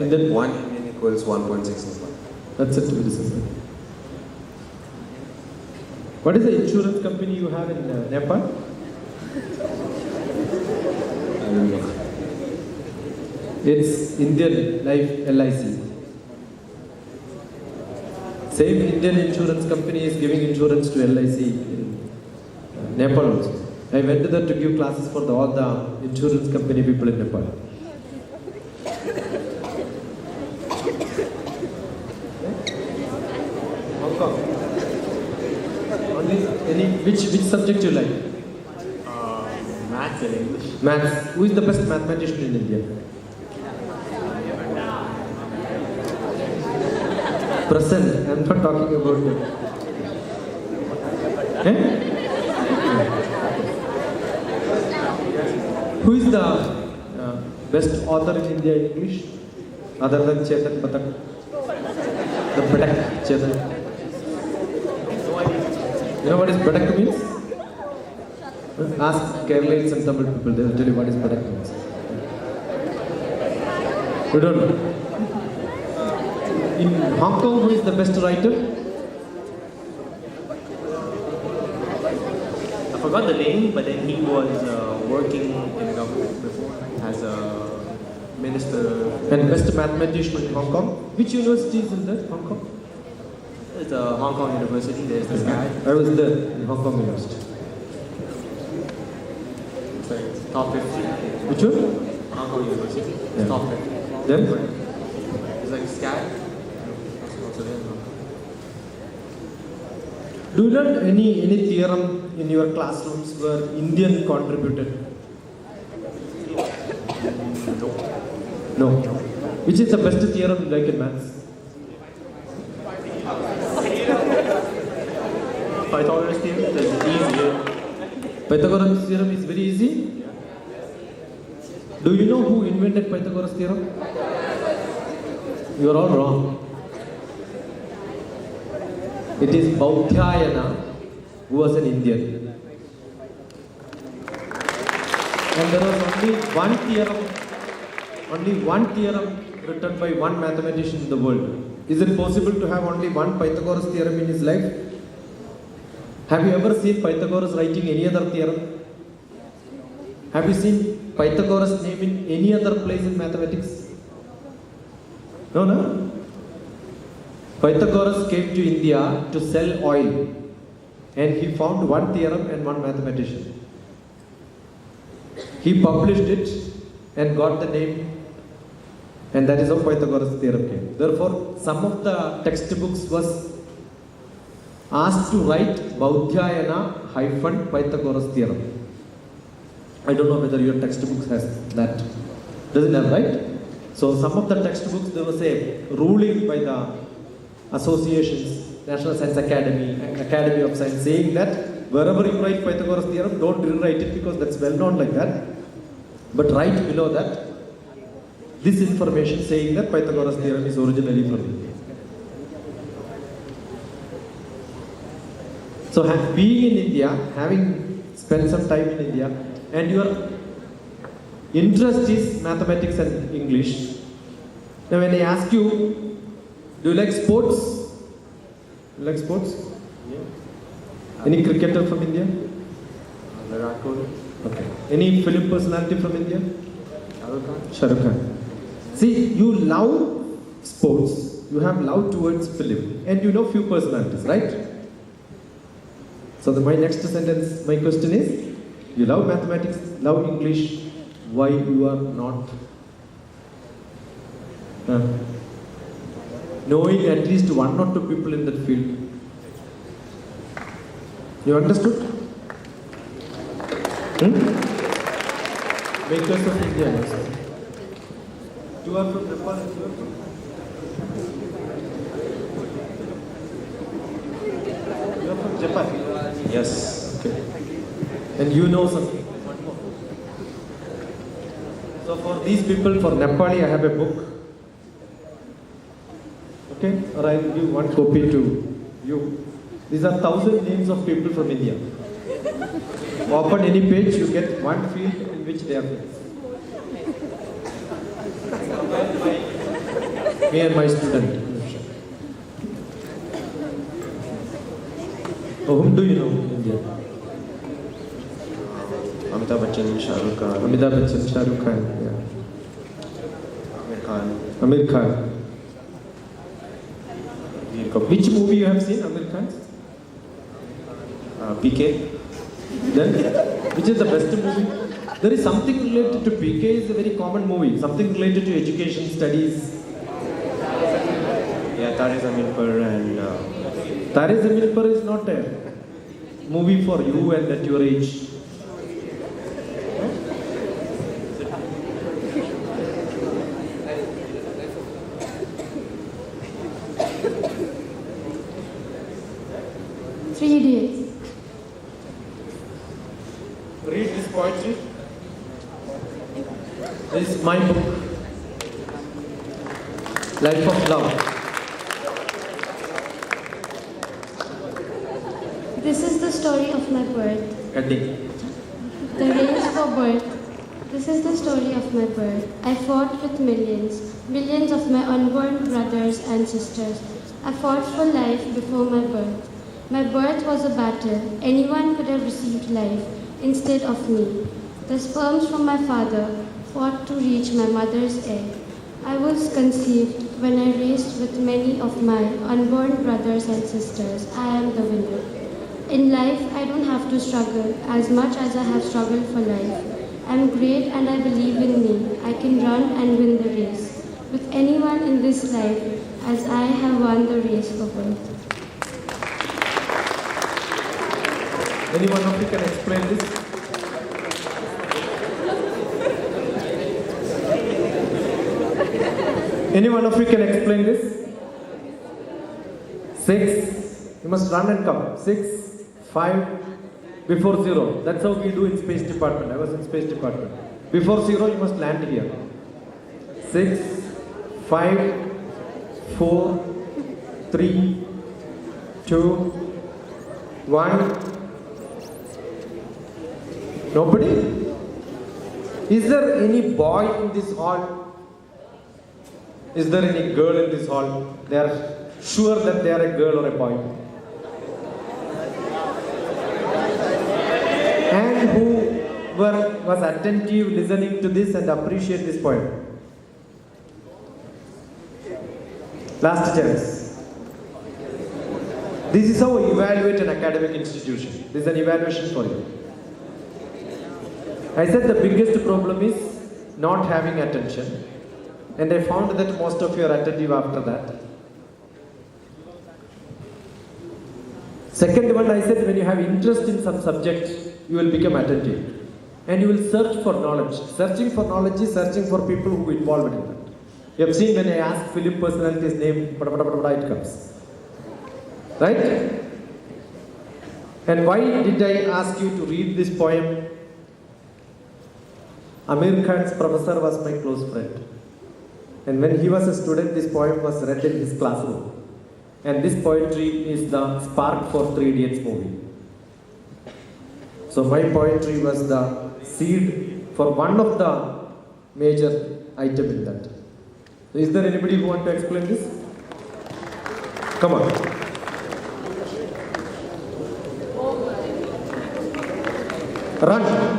And then 1 Indian equals 1.6. That's it. What is the insurance company you have in Nepal? I don't know. It's Indian Life LIC. Same Indian insurance company is giving insurance to LIC in Nepal also. I went there to give classes for all the insurance company people in Nepal. Hong Kong. Which subject you like? Maths and English. Maths. Who is the best mathematician in India? Present. I'm not talking about you. Eh? Who is the best author in India in English? Other than Chetan Patak? The Patak Chetan. You know what is Patak means? Ask Keralites and Tamil people, they will tell you what is Patak means. You don't know? In Hong Kong, who is the best writer? I forgot the name, but then he was working in the government before as a minister. And best mathematician in Hong Kong? Which university is in that, Hong Kong? It's a Hong Kong university. There's this guy. I was there in Hong Kong University. It's like top 50. Which one? Hong Kong University. Yeah. Top 50. Then? It's like Sky. Do you learn any theorem in your classrooms where Indian contributed? No. Which is the best theorem you like in maths? Pythagoras theorem is easier. Pythagoras theorem is very easy. Do you know who invented Pythagoras theorem? You are all wrong. It is Baudhyayana, who was an Indian. And there was only one theorem written by one mathematician in the world. Is it possible to have only one Pythagoras theorem in his life? Have you ever seen Pythagoras writing any other theorem? Have you seen Pythagoras' name in any other place in mathematics? No? Pythagoras came to India to sell oil, and he found one theorem and one mathematician. He published it and got the name, and that is how Pythagoras theorem came. Therefore, some of the textbooks was asked to write Baudhyayana - Pythagoras theorem. I don't know whether your textbooks has that. Doesn't have, right? So some of the textbooks, there was a ruling by the associations, National Science Academy, Academy of Science, saying that wherever you write Pythagoras theorem, don't rewrite it because that's well known like that. But write below that this information saying that Pythagoras theorem is originally from India. So being in India, having spent some time in India, and your interest is mathematics and English. Now when I ask you, do you like sports? You like sports? Yeah. Any cricketer from India? Virat Kohli. Okay. Any film personality from India? Shah Rukh Khan. See, you love sports, you have love towards film, and you know few personalities, right? So my next sentence, my question is, you love mathematics, love English, why you are not knowing at least one or two people in that field? You understood? Makers of India. You are from Nepal and you are from? You are from Japan? Yes. Okay. And you know something. So for these people, for Nepali, I have a book. Okay? Or I will give one copy to you. These are 1,000 names of people from India. Open any page, you get one field in which they are. Me and my student. Oh, whom do you know in India? Amitabh Bachchan, Shah Rukh Khan, Amitabh Bachchan, Shah Rukh Khan, yeah. Amir Khan, Amir Khan. Veer Kapoor, Which movie you have seen, Amir Khan? PK. Then, which is the best movie? There is something related to PK is a very common movie. Something related to education, studies. Yeah, Tare Zameen Par and Tare Zameen Par is not a movie for you and at your age. Three Idiots. Read this poetry. This is my book, Life of Love. This is the story of my birth. Ending. The race for birth. This is the story of my birth. I fought with millions, millions of my unborn brothers and sisters. I fought for life before my birth. My birth was a battle. Anyone could have received life instead of me. The sperms from my father fought to reach my mother's egg. I was conceived when I raced with many of my unborn brothers and sisters. I am the winner. In life, I don't have to struggle as much as I have struggled for life. I'm great and I believe in me. I can run and win the race with anyone in this life as I have won the race for birth. Any one of you can explain this? Any one of you can explain this? 6. You must run and come. 6, 5, before 0. That's how we do in space department. I was in space department. Before 0, you must land here. 6, 5, 4, 3, 2, 1. Nobody? Is there any boy in this hall? Is there any girl in this hall? They are sure that they are a girl or a boy. And who was attentive listening to this and appreciate this poem? Last chance. This is how we evaluate an academic institution. This is an evaluation for you. I said the biggest problem is not having attention. And I found that most of you are attentive after that. Second one, I said when you have interest in some subject, you will become attentive. And you will search for knowledge. Searching for knowledge is searching for people who are involved in that. You have seen when I ask Philip personality's name, it comes. Right? And why did I ask you to read this poem? Amir Khan's professor was my close friend. And when he was a student, this poem was read in his classroom. And this poetry is the spark for 3 Idiots movie. So my poetry was the seed for one of the major items in that. So is there anybody who want to explain this? Come on. Run.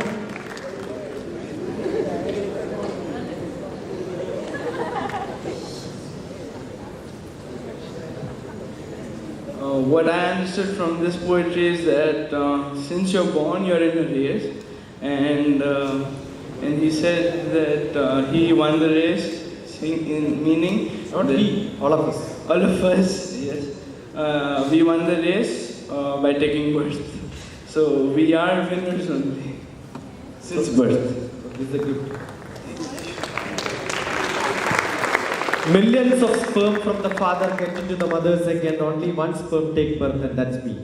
What I understood from this poetry is that since you're born, you're in a race, and he said that he won the race, meaning Not we, all of us. all of us, yes, we won the race by taking birth. So we are winners only since birth. This is a gift. Millions of sperm from the father get into the mother's egg and only one sperm take birth, and that's me.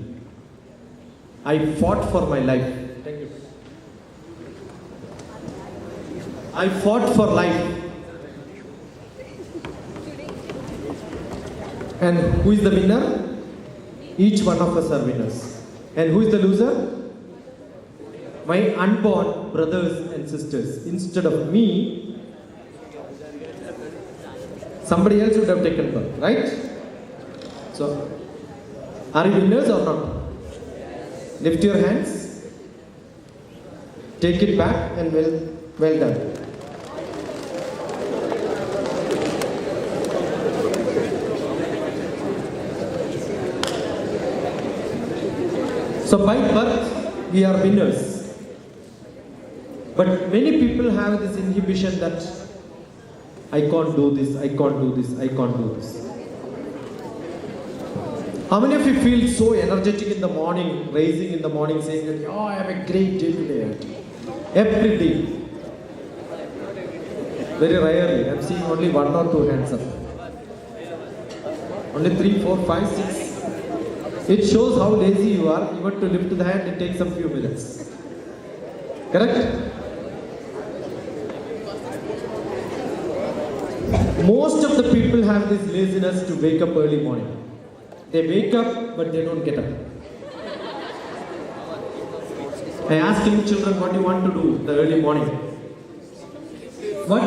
I fought for my life. Thank you. I fought for life. And who is the winner? Each one of us are winners. And who is the loser? My unborn brothers and sisters. Instead of me, somebody else would have taken birth, right? So, are you winners or not? Lift your hands. Take it back and well done. So by birth, we are winners. But many people have this inhibition that I can't do this, I can't do this, I can't do this. How many of you feel so energetic in the morning, rising in the morning, saying that, oh, I have a great day today? Every day. Very rarely. I am seeing only 1 or 2 hands up. Only 3, 4, 5, 6. It shows how lazy you are. Even to lift the hand, it takes a few minutes. Correct? Most of the people have this laziness to wake up early morning. They wake up, but they don't get up. I ask young children, what do you want to do in the early morning? What